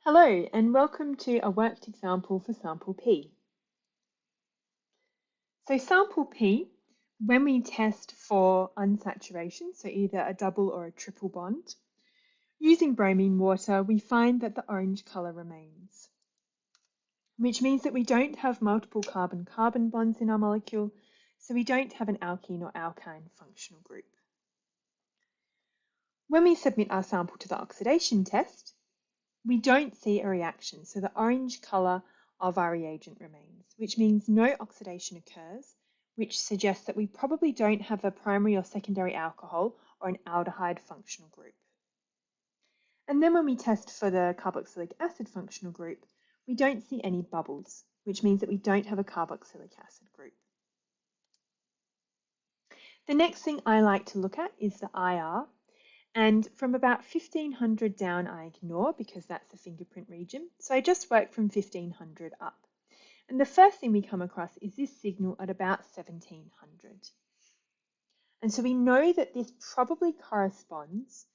Hello and welcome to a worked example for sample P. So sample P, when we test for unsaturation, so either a double or a triple bond, using bromine water, we find that the orange colour remains, which means that we don't have multiple carbon-carbon bonds in our molecule, so we don't have an alkene or alkyne functional group. When we submit our sample to the oxidation test, we don't see a reaction, so the orange colour of our reagent remains, which means no oxidation occurs, which suggests that we probably don't have a primary or secondary alcohol or an aldehyde functional group. And then when we test for the carboxylic acid functional group, we don't see any bubbles, which means that we don't have a carboxylic acid group. The next thing I like to look at is the IR. And from about 1500 down, I ignore because that's the fingerprint region. So I just work from 1500 up. And the first thing we come across is this signal at about 1700. And so we know that this probably corresponds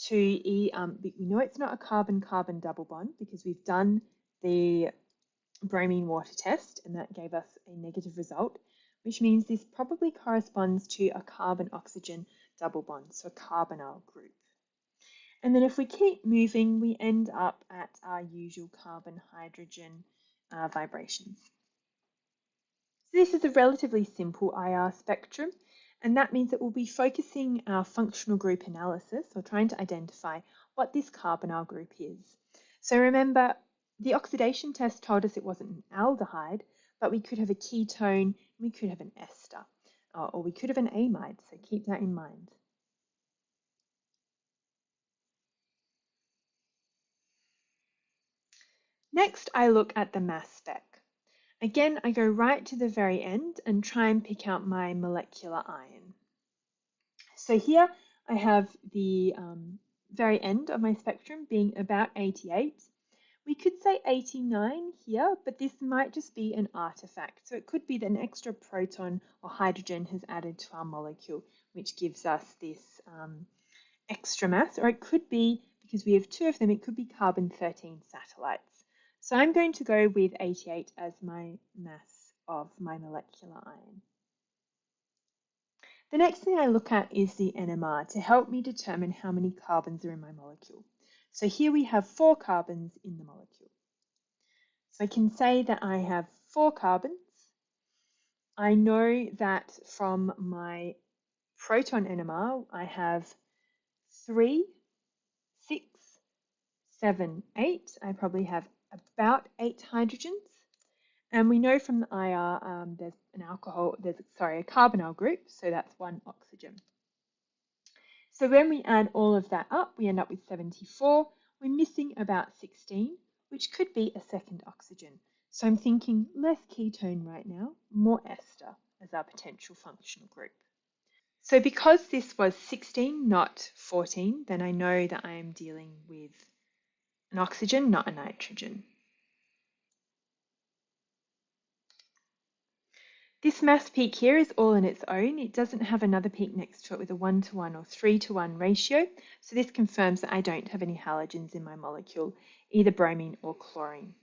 to, we know it's not a carbon-carbon double bond because we've done the bromine water test and that gave us a negative result, which means this probably corresponds to a carbon-oxygen double bond, so a carbonyl group. And then if we keep moving, we end up at our usual carbon-hydrogen vibrations. So this is a relatively simple IR spectrum, and that means that we'll be focusing our functional group analysis, or trying to identify what this carbonyl group is. So remember, the oxidation test told us it wasn't an aldehyde, but we could have a ketone, we could have an ester, or we could have an amide, so keep that in mind. Next, I look at the mass spec. Again, I go right to the very end and try and pick out my molecular ion. So here I have the very end of my spectrum being about 88. We could say 89 here, but this might just be an artifact. So it could be that an extra proton or hydrogen has added to our molecule, which gives us this extra mass, or it could be, because we have two of them, it could be carbon-13 satellites. So I'm going to go with 88 as my mass of my molecular ion. The next thing I look at is the NMR to help me determine how many carbons are in my molecule. So here we have 4 carbons in the molecule. So I can say that I have 4 carbons. I know that from my proton NMR, I have 3, 6, 7, 8. I probably have about 8 hydrogens. And we know from the IR there's a carbonyl group, so that's 1 oxygen. So when we add all of that up, we end up with 74. We're missing about 16, which could be a second oxygen. So I'm thinking less ketone right now, more ester as our potential functional group. So because this was 16, not 14, then I know that I am dealing with an oxygen, not a nitrogen. This mass peak here is all on its own. It doesn't have another peak next to it with a 1-to-1 or 3-to-1 ratio. So this confirms that I don't have any halogens in my molecule, either bromine or chlorine.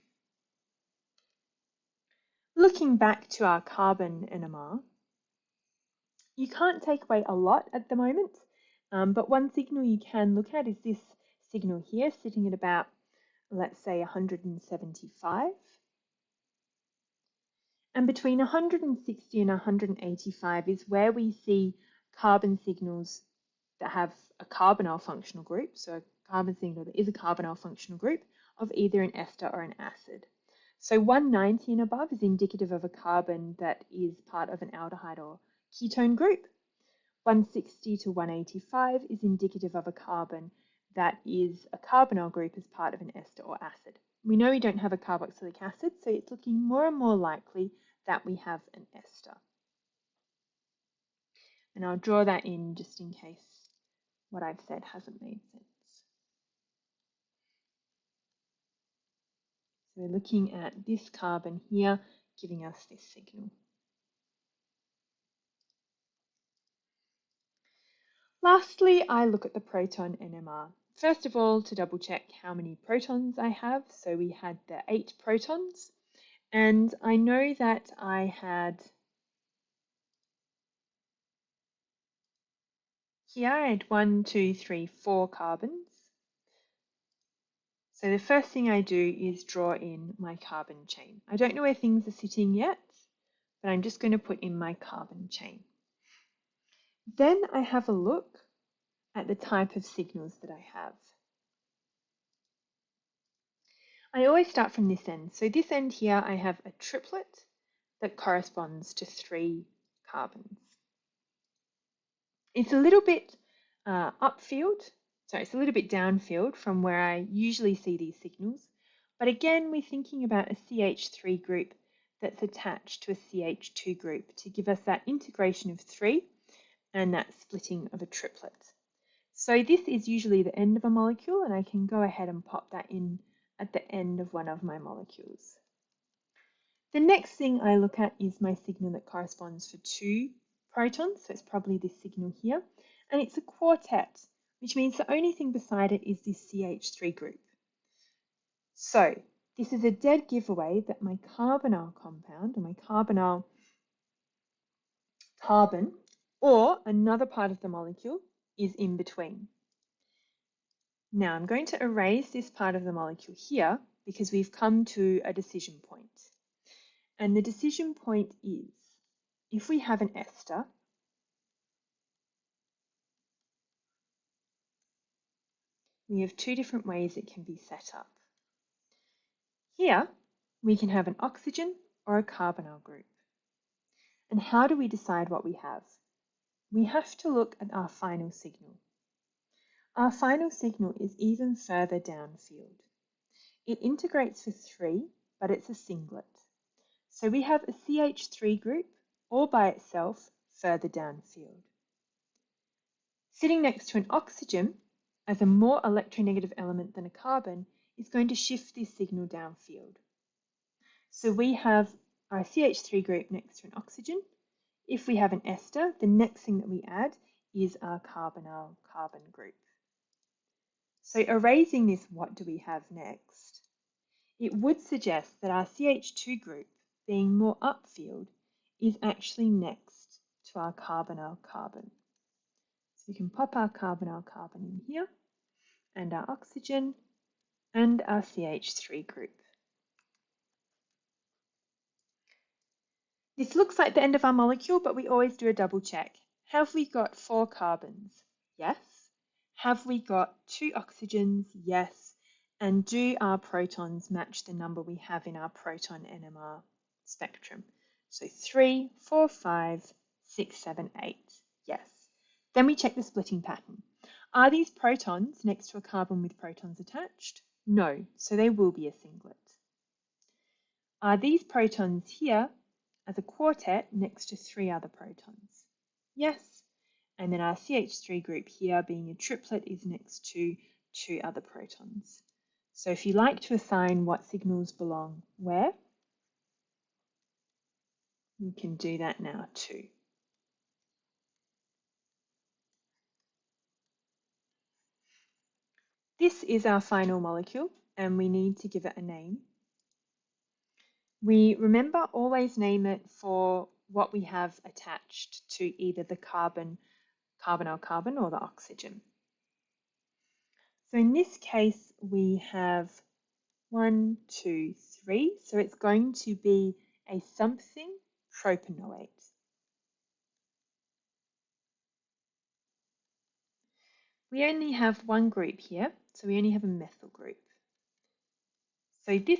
Looking back to our carbon NMR, you can't take away a lot at the moment, but one signal you can look at is this signal here, sitting at about, let's say, 175. And between 160 and 185 is where we see carbon signals that have a carbonyl functional group, so a carbon signal that is a carbonyl functional group of either an ester or an acid. So 190 and above is indicative of a carbon that is part of an aldehyde or ketone group. 160 to 185 is indicative of a carbon that is a carbonyl group as part of an ester or acid. We know we don't have a carboxylic acid, so it's looking more and more likely that we have an ester. And I'll draw that in just in case what I've said hasn't made sense. So we're looking at this carbon here, giving us this signal. Lastly, I look at the proton NMR. first of all, to double check how many protons I have. So we had the 8 protons, and I know that I had here I had 1, 2, 3, 4 carbons. So the first thing I do is draw in my carbon chain. I don't know where things are sitting yet, but I'm just going to put in my carbon chain. Then I have a look at the type of signals that I have. I always start from this end. So this end here, I have a triplet that corresponds to 3 carbons. It's a little bit it's a little bit downfield from where I usually see these signals. But again, we're thinking about a CH3 group that's attached to a CH2 group to give us that integration of 3 and that splitting of a triplet. So this is usually the end of a molecule, and I can go ahead and pop that in at the end of one of my molecules. The next thing I look at is my signal that corresponds for 2 protons, so it's probably this signal here, and it's a quartet, which means the only thing beside it is this CH3 group. So this is a dead giveaway that my carbonyl compound, or my carbonyl carbon, or another part of the molecule is in between. Now I'm going to erase this part of the molecule here because we've come to a decision point. And the decision point is, if we have an ester, we have 2 different ways it can be set up. Here, we can have an oxygen or a carbonyl group. And how do we decide what we have? We have to look at our final signal. Our final signal is even further downfield. It integrates for 3, but it's a singlet. So we have a CH3 group all by itself further downfield. Sitting next to an oxygen as a more electronegative element than a carbon is going to shift this signal downfield. So we have our CH3 group next to an oxygen. If we have an ester, the next thing that we add is our carbonyl carbon group. So erasing this, what do we have next? It would suggest that our CH2 group, being more upfield, is actually next to our carbonyl carbon. So we can pop our carbonyl carbon in here, and our oxygen, and our CH3 group. This looks like the end of our molecule, but we always do a double check. Have we got 4 carbons? Yes. Have we got 2 oxygens? Yes. And do our protons match the number we have in our proton NMR spectrum? So 3, 4, 5, 6, 7, 8. Yes. Then we check the splitting pattern. Are these protons next to a carbon with protons attached? No, so they will be a singlet. Are these protons here as a quartet next to 3 other protons? Yes. And then our CH3 group here, being a triplet, is next to 2 other protons. So if you like to assign what signals belong where, you can do that now too. This is our final molecule, and we need to give it a name. We remember always name it for what we have attached to either the carbonyl carbon or the oxygen. So in this case, we have 1, 2, 3. So it's going to be a something propanoate. We only have one group here, so we only have a methyl group. So this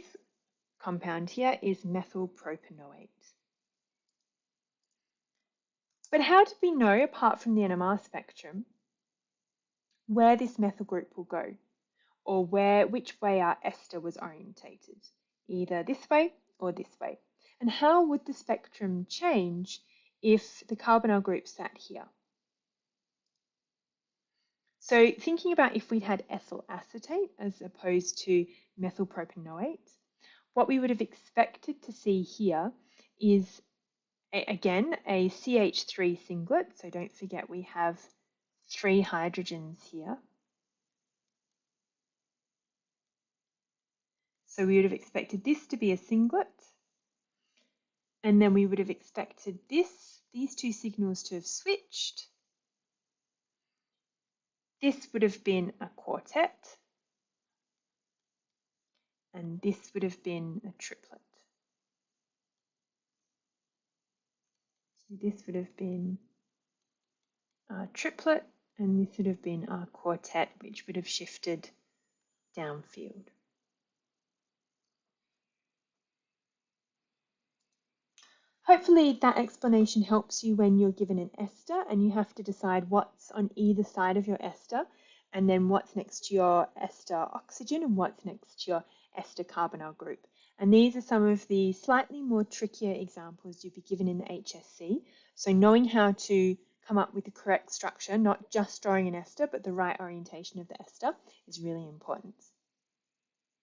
compound here is methyl propanoate. But how do we know, apart from the NMR spectrum, where this methyl group will go, or which way our ester was orientated, either this way or this way? And how would the spectrum change if the carbonyl group sat here? So thinking about if we'd had ethyl acetate as opposed to methyl propanoate, what we would have expected to see here is, again, a CH3 singlet. So don't forget we have 3 hydrogens here. So we would have expected this to be a singlet, and then we would have expected these two signals to have switched. This would have been a quartet, and this would have been a triplet. So this would have been our triplet, and this would have been our quartet, which would have shifted downfield. Hopefully that explanation helps you when you're given an ester and you have to decide what's on either side of your ester, and then what's next to your ester oxygen and what's next to your ester carbonyl group. And these are some of the slightly more trickier examples you'll be given in the HSC. So knowing how to come up with the correct structure, not just drawing an ester, but the right orientation of the ester, is really important.